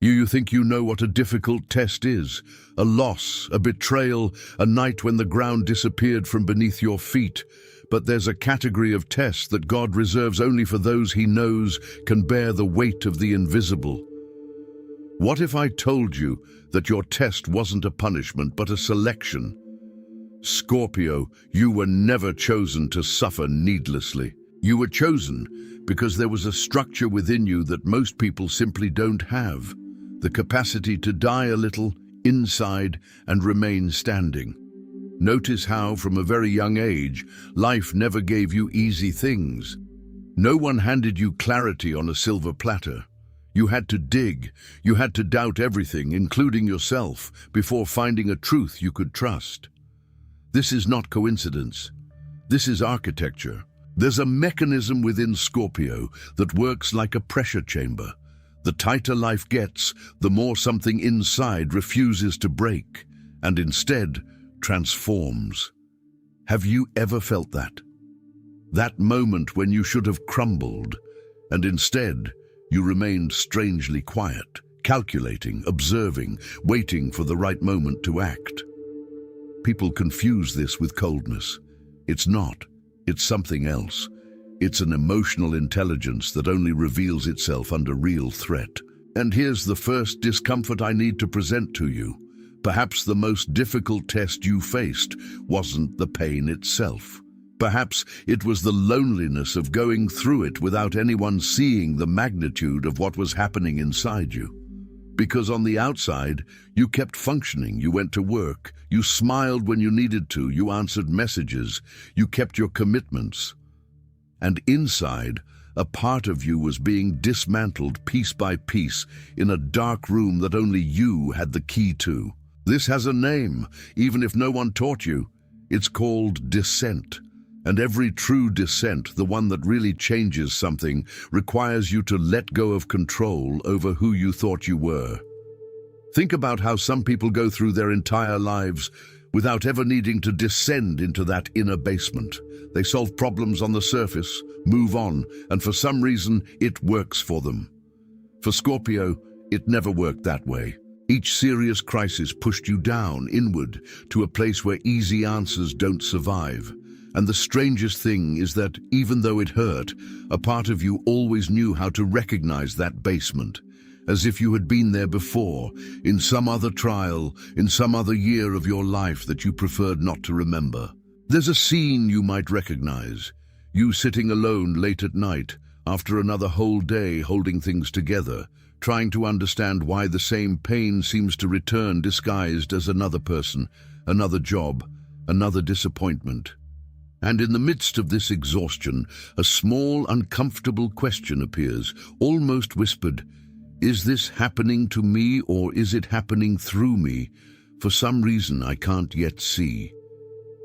You think you know what a difficult test is, a loss, a betrayal, a night when the ground disappeared from beneath your feet. But there's a category of test that God reserves only for those he knows can bear the weight of the invisible. What if I told you that your test wasn't a punishment but a selection? Scorpio, you were never chosen to suffer needlessly. You were chosen because there was a structure within you that most people simply don't have. The capacity to die a little inside and remain standing. Notice how, from a very young age, life never gave you easy things. No one handed you clarity on a silver platter. You had to dig, you had to doubt everything, including yourself, before finding a truth you could trust. This is not coincidence. This is architecture. There's a mechanism within Scorpio that works like a pressure chamber. The tighter life gets, the more something inside refuses to break, and instead transforms. Have you ever felt that? That moment when you should have crumbled, and instead you remained strangely quiet, calculating, observing, waiting for the right moment to act. People confuse this with coldness. It's not. It's something else. It's an emotional intelligence that only reveals itself under real threat. And here's the first discomfort I need to present to you. Perhaps the most difficult test you faced wasn't the pain itself. Perhaps it was the loneliness of going through it without anyone seeing the magnitude of what was happening inside you. Because on the outside, you kept functioning, you went to work, you smiled when you needed to, you answered messages, you kept your commitments. And inside, a part of you was being dismantled piece by piece in a dark room that only you had the key to. This has a name, even if no one taught you. It's called dissent. And every true dissent, the one that really changes something, requires you to let go of control over who you thought you were. Think about how some people go through their entire lives without ever needing to descend into that inner basement. They solve problems on the surface, move on, and for some reason it works for them. For Scorpio, it never worked that way. Each serious crisis pushed you down, inward, to a place where easy answers don't survive. And the strangest thing is that, even though it hurt, a part of you always knew how to recognize that basement, as if you had been there before, in some other trial, in some other year of your life that you preferred not to remember. There's a scene you might recognize, you sitting alone late at night, after another whole day holding things together, trying to understand why the same pain seems to return disguised as another person, another job, another disappointment. And in the midst of this exhaustion, a small, uncomfortable question appears, almost whispered. Is this happening to me, or is it happening through me? For some reason I can't yet see.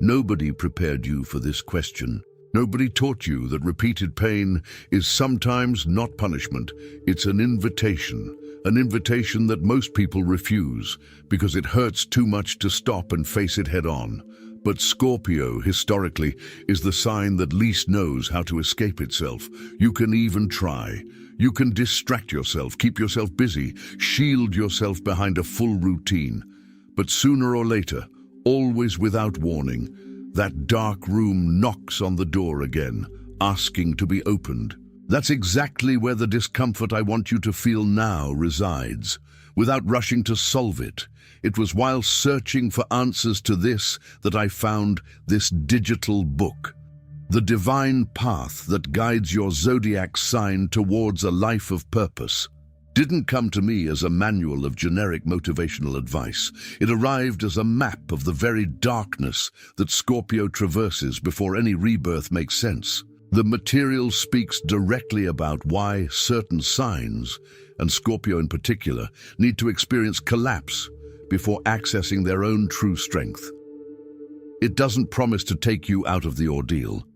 Nobody prepared you for this question. Nobody taught you that repeated pain is sometimes not punishment. It's an invitation that most people refuse because it hurts too much to stop and face it head on. But Scorpio, historically, is the sign that least knows how to escape itself. You can even try. You can distract yourself, keep yourself busy, shield yourself behind a full routine. But sooner or later, always without warning, that dark room knocks on the door again, asking to be opened. That's exactly where the discomfort I want you to feel now resides. Without rushing to solve it, it was while searching for answers to this that I found this digital book. The divine path that guides your zodiac sign towards a life of purpose didn't come to me as a manual of generic motivational advice. It arrived as a map of the very darkness that Scorpio traverses before any rebirth makes sense. The material speaks directly about why certain signs, and Scorpio in particular, need to experience collapse before accessing their own true strength. It doesn't promise to take you out of the ordeal.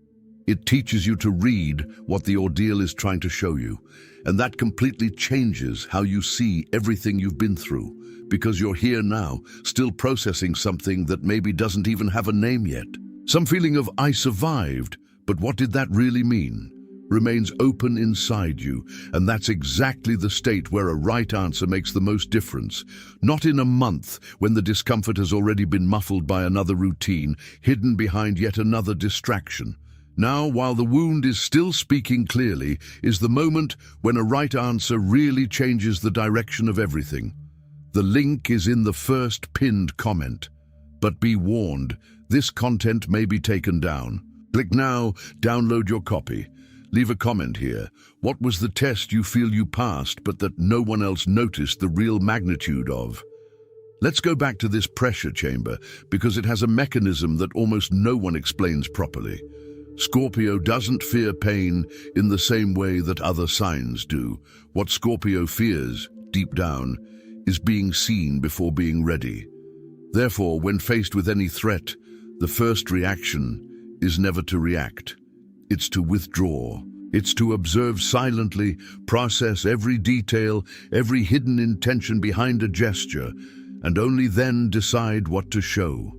It teaches you to read what the ordeal is trying to show you, and that completely changes how you see everything you've been through, because you're here now, still processing something that maybe doesn't even have a name yet. Some feeling of, I survived, but what did that really mean? remains open inside you, and that's exactly the state where a right answer makes the most difference. Not in a month, when the discomfort has already been muffled by another routine, hidden behind yet another distraction. Now, while the wound is still speaking clearly, is the moment when a right answer really changes the direction of everything. The link is in the first pinned comment. But be warned, this content may be taken down. Click now, download your copy. Leave a comment here. What was the test you feel you passed but that no one else noticed the real magnitude of? Let's go back to this pressure chamber because it has a mechanism that almost no one explains properly. Scorpio doesn't fear pain in the same way that other signs do. What Scorpio fears, deep down, is being seen before being ready. Therefore, when faced with any threat, the first reaction is never to react. It's to withdraw. It's to observe silently, process every detail, every hidden intention behind a gesture, and only then decide what to show.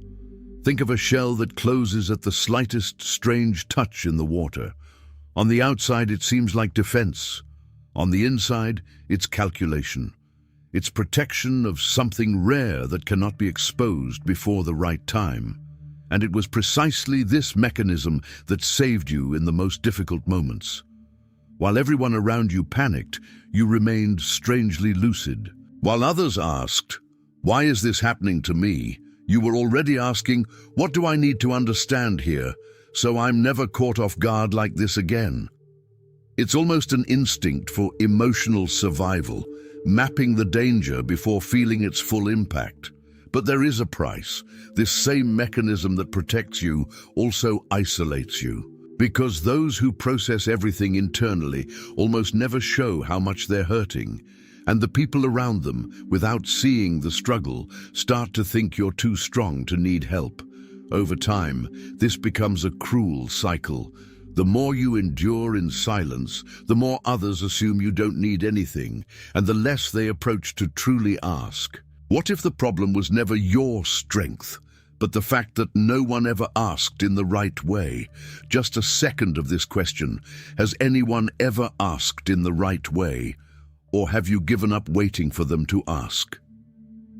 Think of a shell that closes at the slightest strange touch in the water. On the outside, it seems like defense. On the inside, it's calculation. It's protection of something rare that cannot be exposed before the right time. And it was precisely this mechanism that saved you in the most difficult moments. While everyone around you panicked, you remained strangely lucid. While others asked, "Why is this happening to me?" you were already asking, "What do I need to understand here, so I'm never caught off guard like this again?" It's almost an instinct for emotional survival, mapping the danger before feeling its full impact. But there is a price. This same mechanism that protects you also isolates you. Because those who process everything internally almost never show how much they're hurting. And the people around them, without seeing the struggle, start to think you're too strong to need help. Over time, this becomes a cruel cycle. The more you endure in silence, the more others assume you don't need anything, and the less they approach to truly ask. What if the problem was never your strength, but the fact that no one ever asked in the right way? Just a second of this question. Has anyone ever asked in the right way? Or have you given up waiting for them to ask?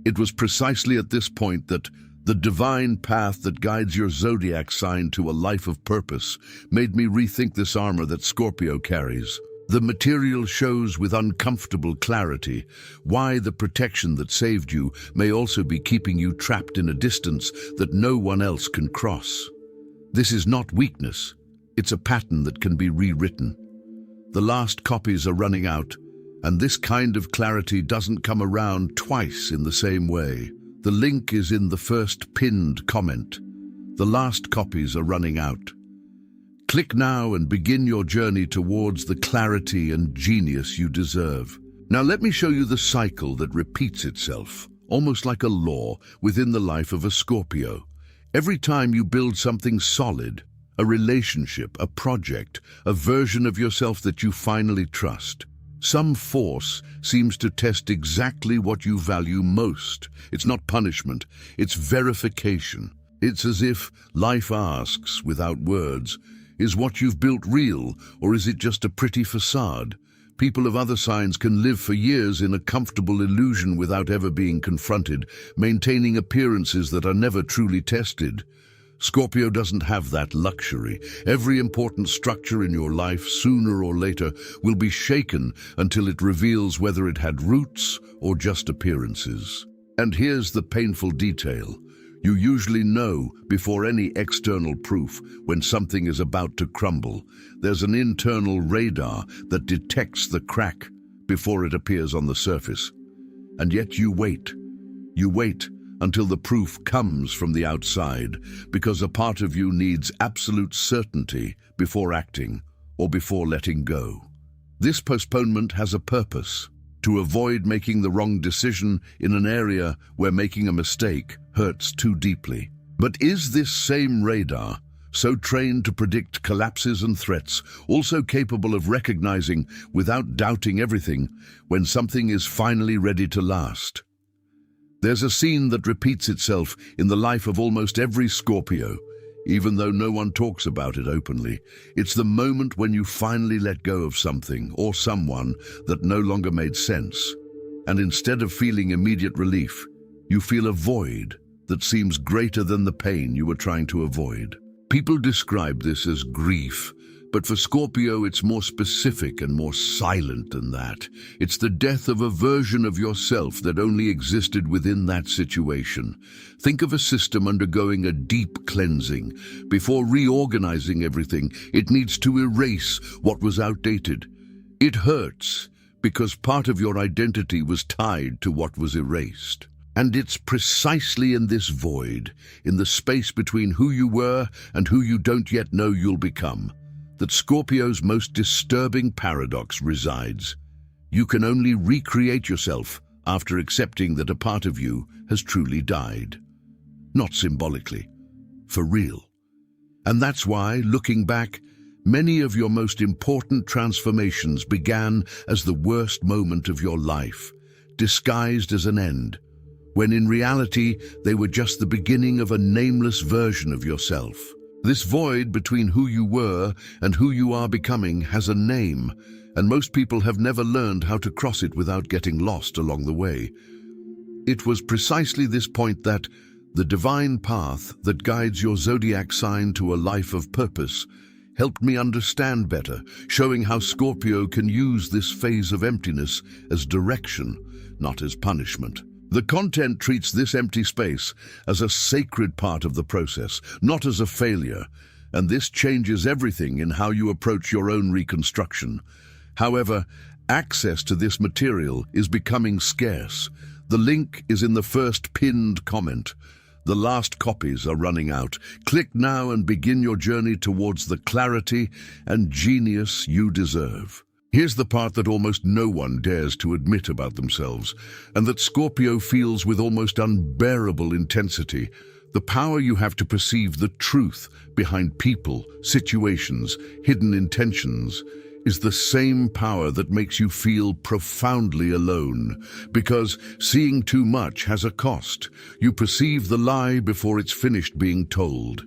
It was precisely at this point that the divine path that guides your zodiac sign to a life of purpose made me rethink this armor that Scorpio carries. The material shows with uncomfortable clarity why the protection that saved you may also be keeping you trapped in a distance that no one else can cross. This is not weakness. It's a pattern that can be rewritten. The last copies are running out, and this kind of clarity doesn't come around twice in the same way. The link is in the first pinned comment. The last copies are running out. Click now and begin your journey towards the clarity and genius you deserve. Now let me show you the cycle that repeats itself, almost like a law within the life of a Scorpio. Every time you build something solid, a relationship, a project, a version of yourself that you finally trust, some force seems to test exactly what you value most. It's not punishment, it's verification. It's as if life asks, without words, is what you've built real, or is it just a pretty facade? People of other signs can live for years in a comfortable illusion without ever being confronted, maintaining appearances that are never truly tested. Scorpio doesn't have that luxury. Every important structure in your life, sooner or later, will be shaken until it reveals whether it had roots or just appearances. And here's the painful detail. You usually know before any external proof when something is about to crumble. There's an internal radar that detects the crack before it appears on the surface. And yet you wait. You wait until the proof comes from the outside, because a part of you needs absolute certainty before acting or before letting go. This postponement has a purpose: to avoid making the wrong decision in an area where making a mistake hurts too deeply. But is this same radar, so trained to predict collapses and threats, also capable of recognizing, without doubting everything, when something is finally ready to last? There's a scene that repeats itself in the life of almost every Scorpio. even though no one talks about it openly. It's the moment when you finally let go of something or someone that no longer made sense. And instead of feeling immediate relief, you feel a void that seems greater than the pain you were trying to avoid. People describe this as grief, but for Scorpio it's more specific and more silent than that. It's the death of a version of yourself that only existed within that situation. Think of a system undergoing a deep cleansing. Before reorganizing everything, it needs to erase what was outdated. It hurts because part of your identity was tied to what was erased. And it's precisely in this void, in the space between who you were and who you don't yet know you'll become, that Scorpio's most disturbing paradox resides. You can only recreate yourself after accepting that a part of you has truly died. Not symbolically, for real. And that's why, looking back, many of your most important transformations began as the worst moment of your life, disguised as an end, when in reality they were just the beginning of a nameless version of yourself. This void between who you were and who you are becoming has a name, and most people have never learned how to cross it without getting lost along the way. It was precisely this point that the divine path that guides your zodiac sign to a life of purpose helped me understand better, showing how Scorpio can use this phase of emptiness as direction, not as punishment. The content treats this empty space as a sacred part of the process, not as a failure, and this changes everything in how you approach your own reconstruction. However, access to this material is becoming scarce. The link is in the first pinned comment. The last copies are running out. Click now and begin your journey towards the clarity and genius you deserve. Here's the part that almost no one dares to admit about themselves, and that Scorpio feels with almost unbearable intensity. The power you have to perceive the truth behind people, situations, hidden intentions, is the same power that makes you feel profoundly alone, because seeing too much has a cost. You perceive the lie before it's finished being told.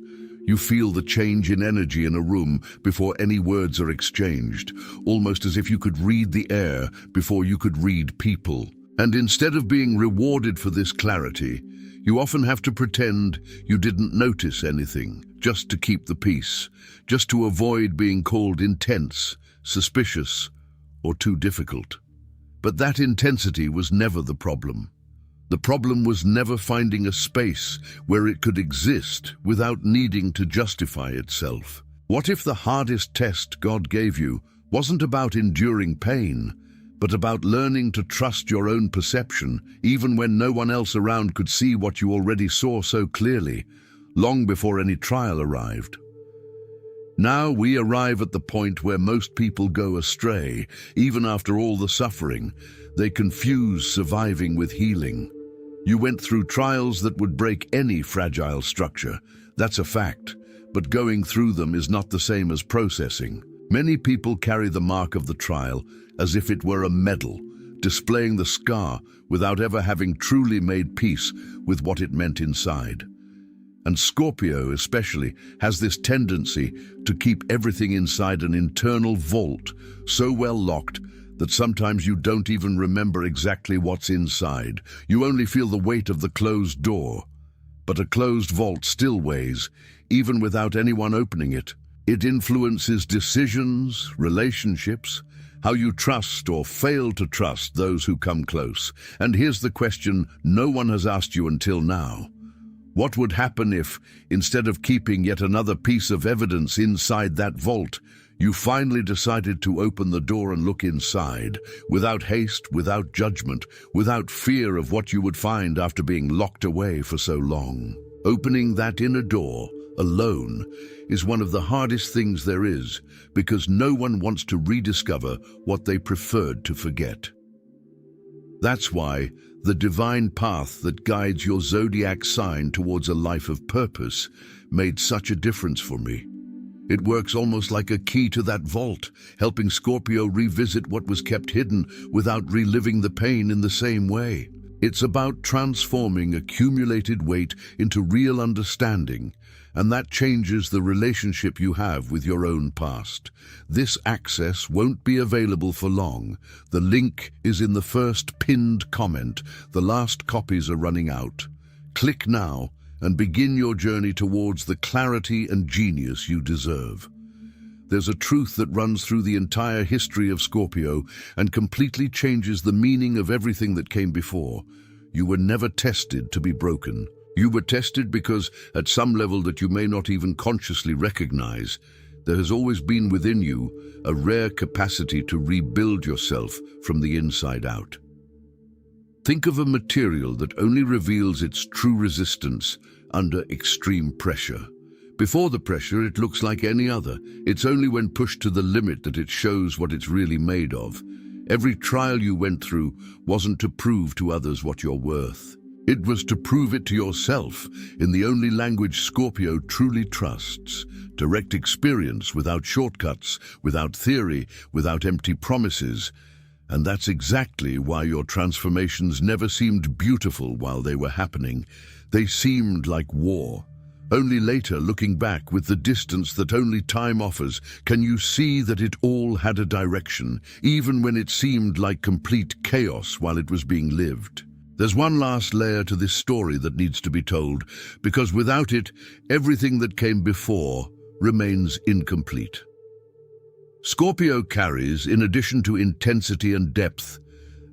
You feel the change in energy in a room before any words are exchanged, almost as if you could read the air before you could read people. And instead of being rewarded for this clarity, you often have to pretend you didn't notice anything, just to keep the peace, just to avoid being called intense, suspicious, or too difficult. But that intensity was never the problem. The problem was never finding a space where it could exist without needing to justify itself. What if the hardest test God gave you wasn't about enduring pain, but about learning to trust your own perception, even when no one else around could see what you already saw so clearly, long before any trial arrived? Now we arrive at the point where most people go astray. Even after all the suffering, they confuse surviving with healing. You went through trials that would break any fragile structure. That's a fact. But going through them is not the same as processing. Many people carry the mark of the trial as if it were a medal, displaying the scar without ever having truly made peace with what it meant inside. And Scorpio especially has this tendency to keep everything inside an internal vault, so well locked that sometimes you don't even remember exactly what's inside. You only feel the weight of the closed door. But a closed vault still weighs, even without anyone opening it. It influences decisions, relationships, how you trust or fail to trust those who come close. And here's the question no one has asked you until now. What would happen if, instead of keeping yet another piece of evidence inside that vault, you finally decided to open the door and look inside, without haste, without judgment, without fear of what you would find after being locked away for so long? Opening that inner door, alone, is one of the hardest things there is, because no one wants to rediscover what they preferred to forget. That's why the divine path that guides your zodiac sign towards a life of purpose made such a difference for me. It works almost like a key to that vault, helping Scorpio revisit what was kept hidden without reliving the pain in the same way. It's about transforming accumulated weight into real understanding, and that changes the relationship you have with your own past. This access won't be available for long. The link is in the first pinned comment. The last copies are running out. Click now and begin your journey towards the clarity and genius you deserve. There's a truth that runs through the entire history of Scorpio and completely changes the meaning of everything that came before. You were never tested to be broken. You were tested because, at some level that you may not even consciously recognize, there has always been within you a rare capacity to rebuild yourself from the inside out. Think of a material that only reveals its true resistance under extreme pressure. Before the pressure, it looks like any other. It's only when pushed to the limit that it shows what it's really made of. Every trial you went through wasn't to prove to others what you're worth. It was to prove it to yourself in the only language Scorpio truly trusts. Direct experience, without shortcuts, without theory, without empty promises. And that's exactly why your transformations never seemed beautiful while they were happening. They seemed like war. Only later, looking back with the distance that only time offers, can you see that it all had a direction, even when it seemed like complete chaos while it was being lived. There's one last layer to this story that needs to be told, because without it, everything that came before remains incomplete. Scorpio carries, in addition to intensity and depth,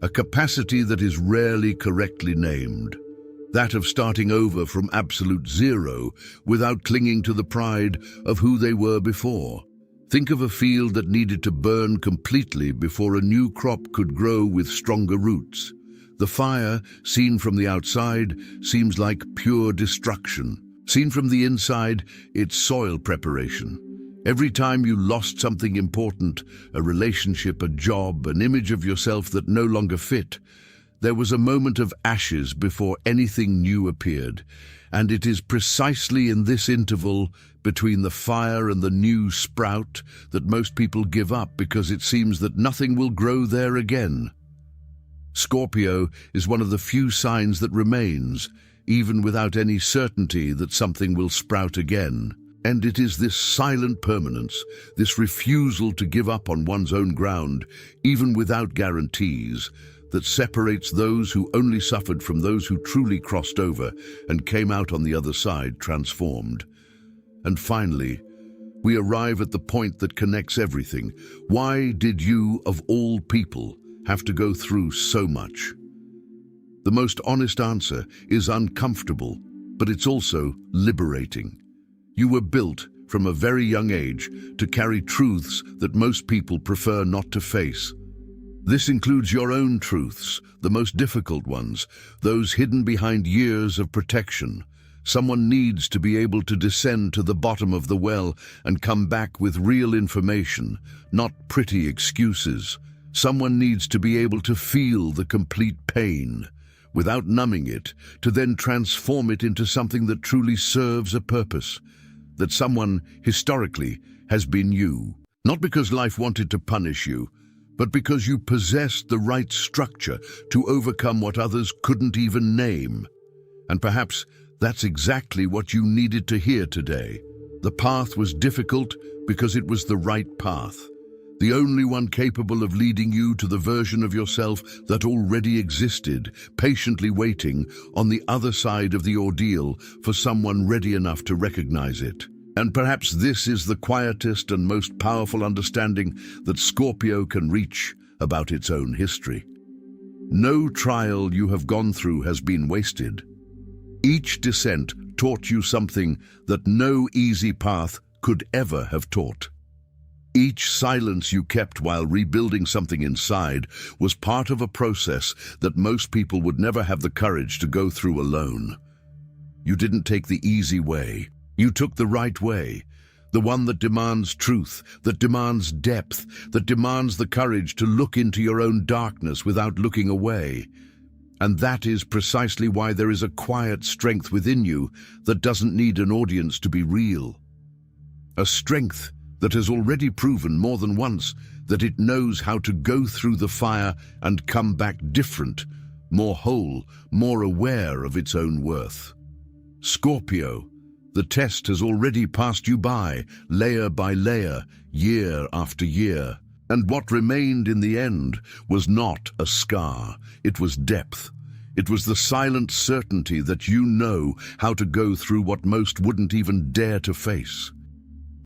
a capacity that is rarely correctly named. That of starting over from absolute zero without clinging to the pride of who they were before. Think of a field that needed to burn completely before a new crop could grow with stronger roots. The fire, seen from the outside, seems like pure destruction. Seen from the inside, it's soil preparation. Every time you lost something important, a relationship, a job, an image of yourself that no longer fit, there was a moment of ashes before anything new appeared, and it is precisely in this interval between the fire and the new sprout that most people give up because it seems that nothing will grow there again. Scorpio is one of the few signs that remains, even without any certainty that something will sprout again. And it is this silent permanence, this refusal to give up on one's own ground, even without guarantees, that separates those who only suffered from those who truly crossed over and came out on the other side transformed. And finally, we arrive at the point that connects everything. Why did you, of all people, have to go through so much? The most honest answer is uncomfortable, but it's also liberating. You were built from a very young age to carry truths that most people prefer not to face. This includes your own truths, the most difficult ones, those hidden behind years of protection. Someone needs to be able to descend to the bottom of the well and come back with real information, not pretty excuses. Someone needs to be able to feel the complete pain, without numbing it, to then transform it into something that truly serves a purpose. That someone, historically, has been you. Not because life wanted to punish you, but because you possessed the right structure to overcome what others couldn't even name. And perhaps that's exactly what you needed to hear today. The path was difficult because it was the right path. The only one capable of leading you to the version of yourself that already existed, patiently waiting on the other side of the ordeal for someone ready enough to recognize it. And perhaps this is the quietest and most powerful understanding that Scorpio can reach about its own history. No trial you have gone through has been wasted. Each descent taught you something that no easy path could ever have taught. Each silence you kept while rebuilding something inside was part of a process that most people would never have the courage to go through alone. You didn't take the easy way. You took the right way, the one that demands truth, that demands depth, that demands the courage to look into your own darkness without looking away. And that is precisely why there is a quiet strength within you that doesn't need an audience to be real. A strength that has already proven more than once that it knows how to go through the fire and come back different, more whole, more aware of its own worth. Scorpio, The test has already passed you by, layer by layer, year after year. And what remained in the end was not a scar, it was depth. It was the silent certainty that you know how to go through what most wouldn't even dare to face.